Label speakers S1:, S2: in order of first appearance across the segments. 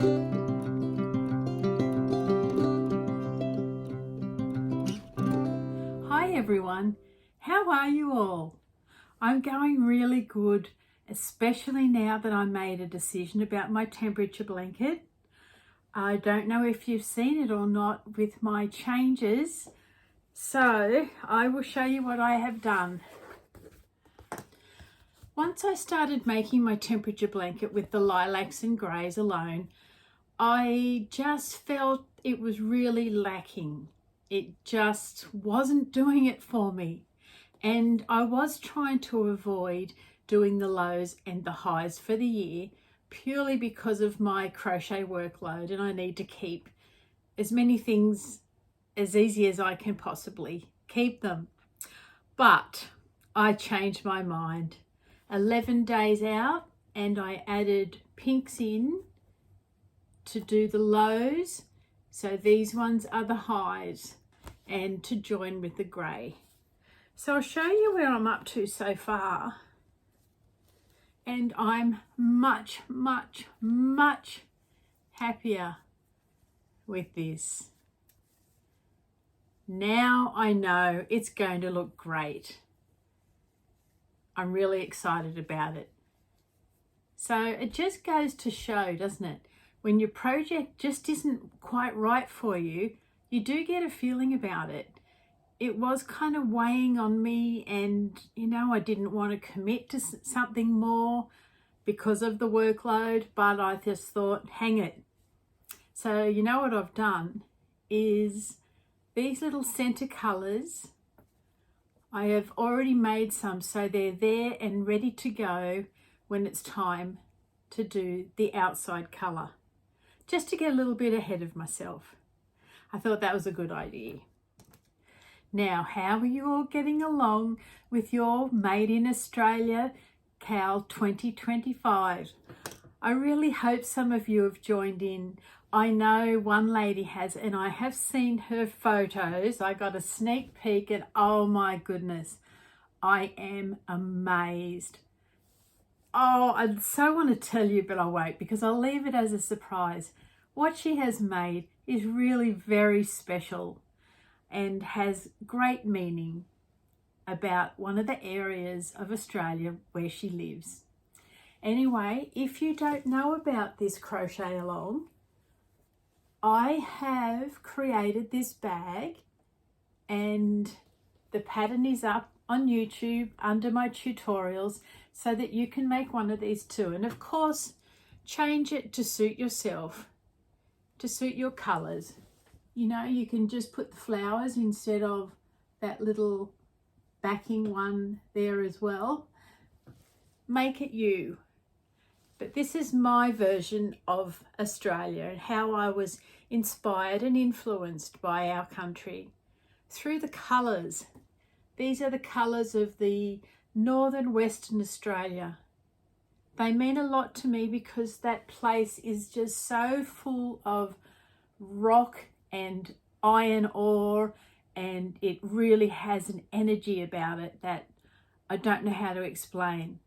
S1: Hi everyone, how are you all? I'm going really good, especially now that I made a decision about my temperature blanket. I don't know if you've seen it or not with my changes, so I will show you what I have done. Once I started making my temperature blanket with the lilacs and greys alone, I just felt it was really lacking. It just wasn't doing it for me. And I was trying to avoid doing the lows and the highs for the year purely because of my crochet workload, and I need to keep as many things as easy as I can possibly keep them. But I changed my mind. 11 days out, and I added pinks in to do the lows. So these ones are the highs, and to join with the grey. So I'll show you where I'm up to so far. And I'm much happier with this. Now I know it's going to look great. I'm really excited about it. So it just goes to show, doesn't it? When your project just isn't quite right for you, you do get a feeling about it. It was kind of weighing on me, and I didn't want to commit to something more because of the workload, but I just thought, hang it. So what I've done is these little center colors, I have already made some, so they're there and ready to go when it's time to do the outside color, just to get a little bit ahead of myself. I thought that was a good idea. Now, how are you all getting along with your Made in Australia Cal 2025? I really hope some of you have joined in. I know one lady has, and I have seen her photos. I got a sneak peek, and oh my goodness, I am amazed. Oh, I so want to tell you, but I won't, because I'll leave it as a surprise. What she has made is really very special and has great meaning about one of the areas of Australia where she lives. Anyway, if you don't know about this crochet along, I have created this bag, and the pattern is up on YouTube under my tutorials so that you can make one of these too. And of course, change it to suit yourself, to suit your colors. You can just put the flowers instead of that little backing one there as well. Make it you. But this is my version of Australia and how I was inspired and influenced by our country through the colours. These are the colours of the northern Western Australia. They mean a lot to me because that place is just so full of rock and iron ore, and it really has an energy about it that I don't know how to explain.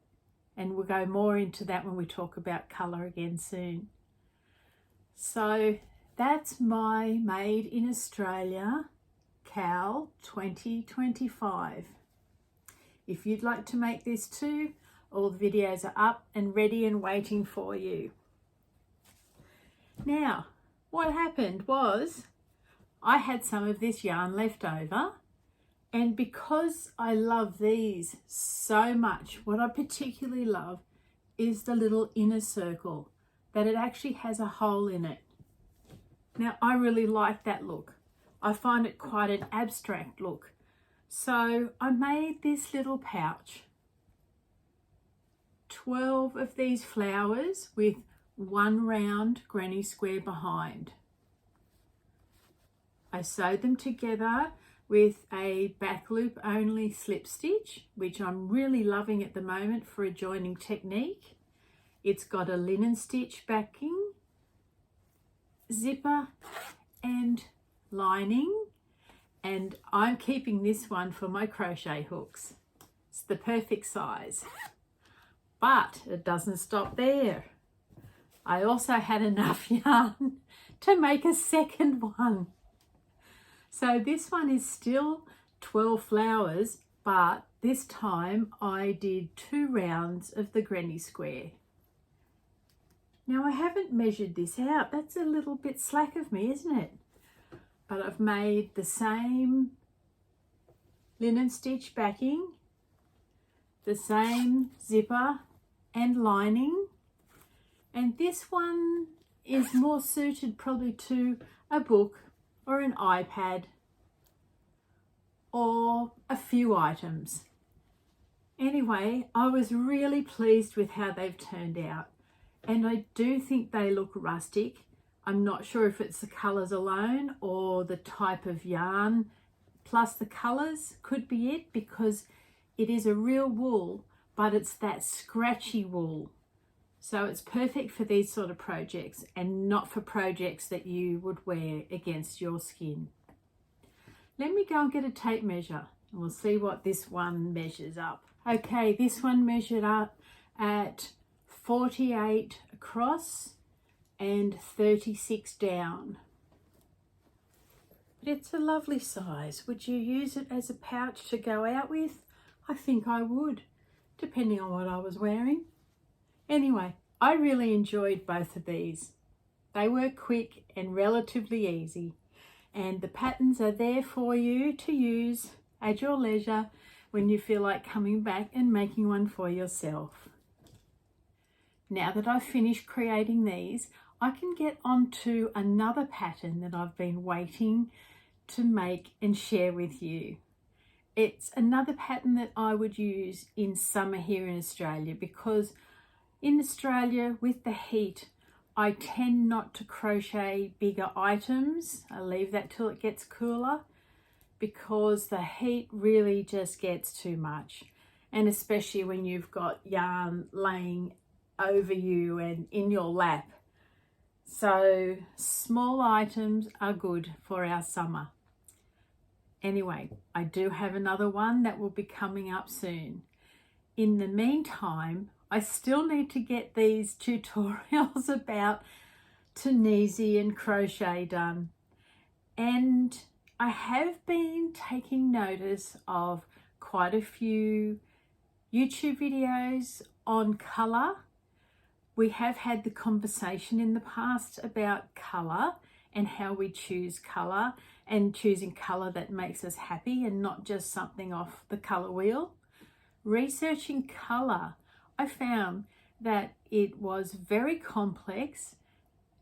S1: And we'll go more into that when we talk about colour again soon. So that's my Made in Australia Cal 2025. If you'd like to make this too, all the videos are up and ready and waiting for you. Now, what happened was I had some of this yarn left over, and because I love these so much, what I particularly love is the little inner circle, that it actually has a hole in it. Now, I really like that look. I find it quite an abstract look. So I made this little pouch. 12 of these flowers with one round granny square behind. I sewed them together with a back loop only slip stitch, which I'm really loving at the moment for a joining technique. It's got a linen stitch backing, zipper and lining, and I'm keeping this one for my crochet hooks. It's the perfect size. But it doesn't stop there. I also had enough yarn to make a second one. So this one is still 12 flowers, but this time I did 2 rounds of the granny square. Now I haven't measured this out. That's a little bit slack of me, isn't it? But I've made the same linen stitch backing, the same zipper and lining, and this one is more suited probably to a book or an iPad or a few items. Anyway, I was really pleased with how they've turned out, and I do think they look rustic. I'm not sure if it's the colours alone or the type of yarn plus the colours could be it, because it is a real wool, but it's that scratchy wool. So it's perfect for these sort of projects and not for projects that you would wear against your skin. Let me go and get a tape measure and we'll see what this one measures up. Okay, this one measured up at 48 across and 36 down. But it's a lovely size. Would you use it as a pouch to go out with? I think I would, depending on what I was wearing. Anyway, I really enjoyed both of these. They were quick and relatively easy, and the patterns are there for you to use at your leisure when you feel like coming back and making one for yourself. Now that I've finished creating these, I can get on to another pattern that I've been waiting to make and share with you. It's another pattern that I would use in summer here in Australia, because in Australia with the heat, I tend not to crochet bigger items. I leave that till it gets cooler, because the heat really just gets too much. And especially when you've got yarn laying over you and in your lap. So small items are good for our summer. Anyway, I do have another one that will be coming up soon. In the meantime, I still need to get these tutorials about Tunisia and crochet done. And I have been taking notice of quite a few YouTube videos on colour. We have had the conversation in the past about colour and how we choose colour, and choosing colour that makes us happy and not just something off the colour wheel. Researching colour, I found that it was very complex,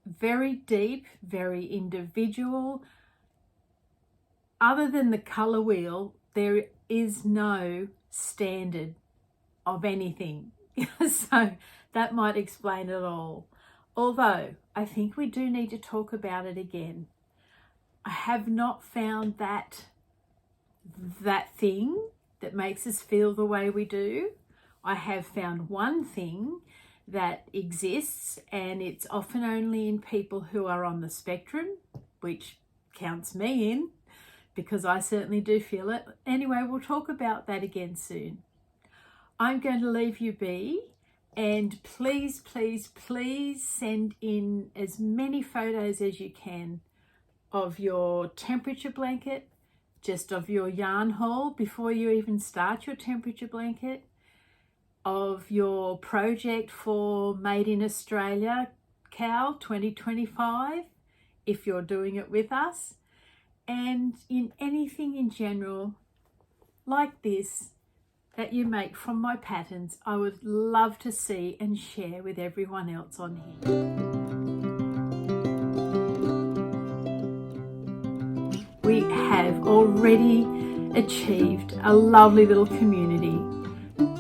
S1: very deep, very individual. Other than the colour wheel, there is no standard of anything. So that might explain it all. Although I think we do need to talk about it again. I have not found that thing that makes us feel the way we do. I have found one thing that exists, and it's often only in people who are on the spectrum, which counts me in, because I certainly do feel it. Anyway, we'll talk about that again soon. I'm going to leave you be, and please, please, please send in as many photos as you can of your temperature blanket, just of your yarn haul before you even start your temperature blanket, of your project for Made in Australia CAL 2025, if you're doing it with us, and in anything in general like this that you make from my patterns. I would love to see and share with everyone else on here. We have already achieved a lovely little community.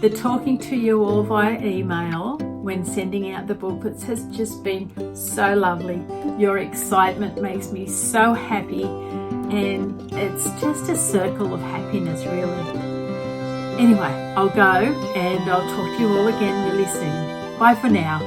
S1: The talking to you all via email when sending out the booklets has just been so lovely. Your excitement makes me so happy, and it's just a circle of happiness, really. Anyway, I'll go and I'll talk to you all again really soon. Bye for now.